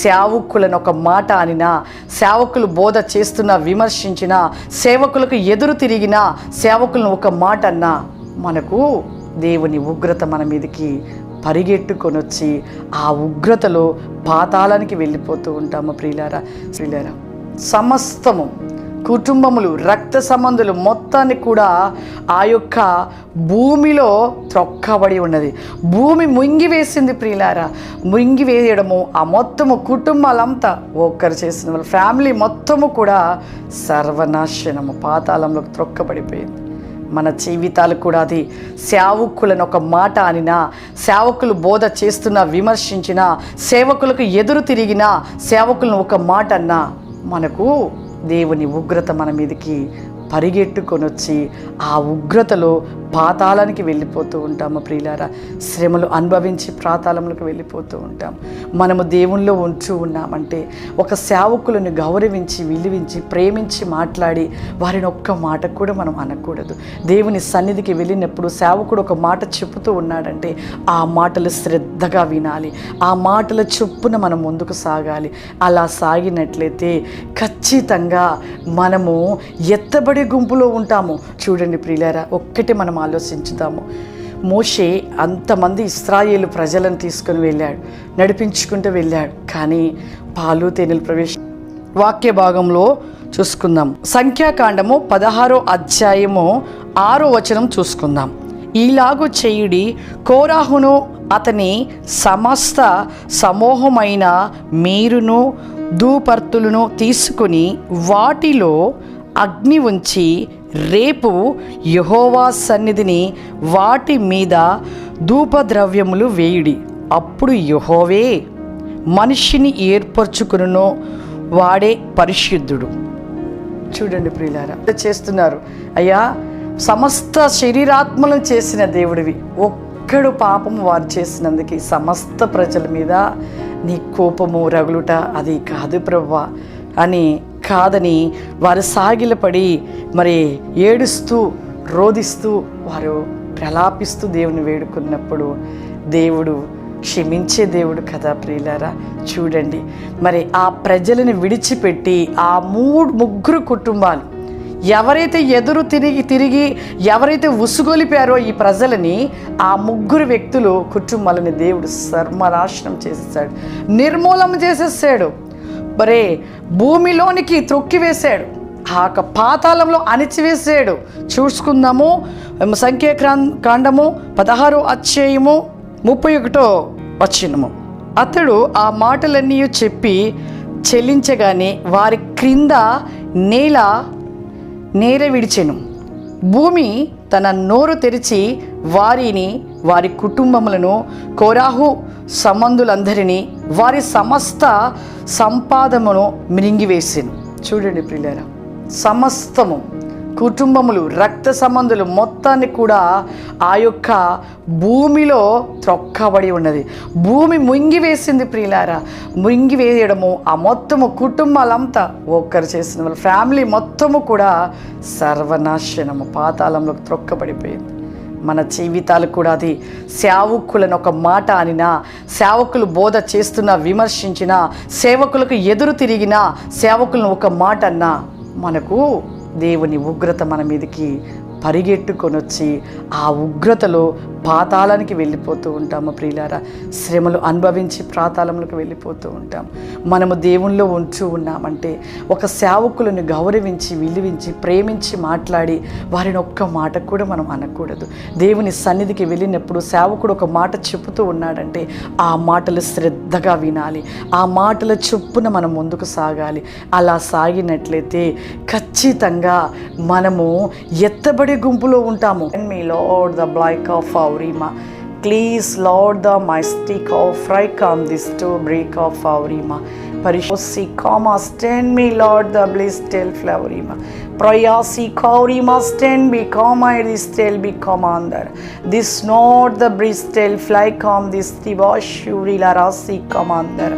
సేవకులను ఒక మాట అనినా, సేవకులు బోధ చేస్తున్నా, విమర్శించినా, సేవకులకు ఎదురు తిరిగినా, సేవకులను ఒక మాట అన్నా మనకు దేవుని ఉగ్రత మన మీదకి పరిగెట్టుకొని వచ్చి ఆ ఉగ్రతలో పాతాళానికి వెళ్ళిపోతూ ఉంటాము. ప్రియులారా, సమస్తము కుటుంబములు, రక్త సంబంధులు మొత్తాన్ని కూడా ఆ యొక్క భూమిలో త్రొక్కబడి ఉన్నది. భూమి ముంగివేసింది ప్రియులారా. ముంగివేయడము, ఆ మొత్తము కుటుంబాలంతా ఒక్కరు చేసిన వాళ్ళ ఫ్యామిలీ మొత్తము కూడా సర్వనాశనము, పాతాళంలోకి త్రొక్కబడిపోయింది. మన జీవితాలు కూడా అది సేవకులను ఒక మాట అనినా, సేవకులు బోధ చేస్తున్నా, విమర్శించినా, సేవకులకు ఎదురు తిరిగినా, సేవకులను ఒక మాట అన్నా మనకు దేవుని ఉగ్రత మన మీదకి పరిగెట్టుకొని వచ్చి ఆ ఉగ్రతలో పాతాళానికి వెళ్ళిపోతూ ఉంటాము. ప్రియులారా, శ్రమలు అనుభవించి పాతాళంలోకి వెళ్ళిపోతూ ఉంటాం. మనము దేవునిలో ఉంటూ ఉన్నామంటే ఒక సేవకులను గౌరవించి, విలువించి, ప్రేమించి మాట్లాడి వారిని ఒక్క మాట కూడా మనం అనకూడదు. దేవుని సన్నిధికి వెళ్ళినప్పుడు సేవకుడు ఒక మాట చెబుతూ ఉన్నాడంటే ఆ మాటలు శ్రద్ధగా వినాలి, ఆ మాటల చొప్పున మనం ముందుకు సాగాలి. అలా సాగినట్లయితే ఖచ్చితంగా మనము ఎత్తబడి గుంపులో ఉంటాము. చూడండి ప్రియులారా, ఒక్కటి మనం ఆలోచించుదాము. మోషే అంతమంది ఇశ్రాయేలు ప్రజలను తీసుకొని వెళ్ళాడు, నడిపించుకుంటూ వెళ్ళాడు. కానీ పాలు తేనెలు వాక్య భాగంలో చూసుకుందాం. సంఖ్యాకాండము 16వ అధ్యాయము 6వ వచనం చూసుకుందాం. ఈలాగు చేయుడి, కోరాహును అతని సమస్త సమూహమైన మీరును ధూపర్తులను తీసుకుని వాటిలో అగ్ని ఉంచి రేపు యెహోవా సన్నిధిని వాటి మీద ధూపద్రవ్యములు వేయుడి. అప్పుడు యెహోవే మనిషిని ఏర్పరచుకును, వాడే పరిశుద్ధుడు. చూడండి ప్రియులారా, చేస్తున్నారు. అయ్యా, సమస్త శరీరాత్మలను చేసిన దేవుడివి, ఒక్కడు పాపము వారు చేసినందుకు సమస్త ప్రజల మీద నీ కోపము రగులుట అది కాదు ప్రభువా అని కాదని వారు సాగిలపడి మరి ఏడుస్తూ రోదిస్తూ వారు ప్రలాపిస్తూ దేవుని వేడుకున్నప్పుడు దేవుడు క్షమించే దేవుడు కదా ప్రియులారా. చూడండి, మరి ఆ ప్రజలను విడిచిపెట్టి ఆ ముగ్గురు కుటుంబాలు ఎవరైతే ఎదురు తిరిగి ఎవరైతే ఉసుగొలిపారో ఈ ప్రజలని, ఆ ముగ్గురు వ్యక్తులు కుటుంబాలని దేవుడు సర్వనాశనం చేసేసాడు, నిర్మూలన చేసేసాడు. మరే భూమిలోనికి త్రొక్కివేశాడు, ఆ పాతాళంలో అణిచివేసాడు. చూసుకుందాము. సంఖ్యాకాండము 16వ అధ్యాయము 31వ వచనము. అతడు ఆ మాటలన్నీ చెప్పి చెల్లించగానే వారి క్రింద నేల విడిచెను. భూమి తన నోరు తెరిచి వారి కుటుంబములను, కోరాహు సంబంధులందరినీ, వారి సమస్త సంపాదమును మింగివేసెను. చూడండి ప్రియులారా, సమస్తము కుటుంబములు, రక్త సంబంధులు మొత్తాన్ని కూడా ఆ యొక్క భూమిలో త్రొక్కబడి ఉన్నది. భూమి ముంగివేసింది ప్రియులారా. ముంగివేయడము, ఆ మొత్తము కుటుంబాలంతా ఒక్కరు చేసిన వాళ్ళ ఫ్యామిలీ మొత్తము కూడా సర్వనాశనము, పాతాళంలోకి త్రొక్కబడిపోయింది. మన జీవితాలు కూడా అది సేవకులను ఒక మాట అనినా, సేవకులు బోధ చేస్తున్నా, విమర్శించినా, సేవకులకు ఎదురు తిరిగినా, సేవకులను ఒక మాట అన్నా మనకు దేవుని ఉగ్రత మన మీదకి పరిగెట్టుకొని వచ్చి ఆ ఉగ్రతలో పాతాళానికి వెళ్ళిపోతూ ఉంటాము. ప్రియులారా, శ్రమలు అనుభవించి పాతాళంలోకి వెళ్ళిపోతూ ఉంటాం. మనము దేవునిలో ఉంటూ ఉన్నామంటే ఒక సేవకులను గౌరవించి, విలువించి, ప్రేమించి మాట్లాడి వారిని ఒక్క మాట కూడా మనం అనకూడదు. దేవుని సన్నిధికి వెళ్ళినప్పుడు సేవకుడు ఒక మాట చెబుతూ ఉన్నాడంటే ఆ మాటలు శ్రద్ధగా వినాలి, ఆ మాటల చొప్పున మనం ముందుకు సాగాలి. అలా సాగినట్లయితే ఖచ్చితంగా మనము ఎత్తబడి గుంపులో ఉంటాము. మీ లార్డ్ ద బ్లైక్ of Faurima. Please, Lord, the mystic of Fricom, this to break of Faurima. Parishosi, comma, stand me, Lord, the bliss tell Flaurima. Prayasi, Kaurima, stand me, comma, this tell be commander. This not the bliss tell Flycom, this Tibashuri, Larasi, commander.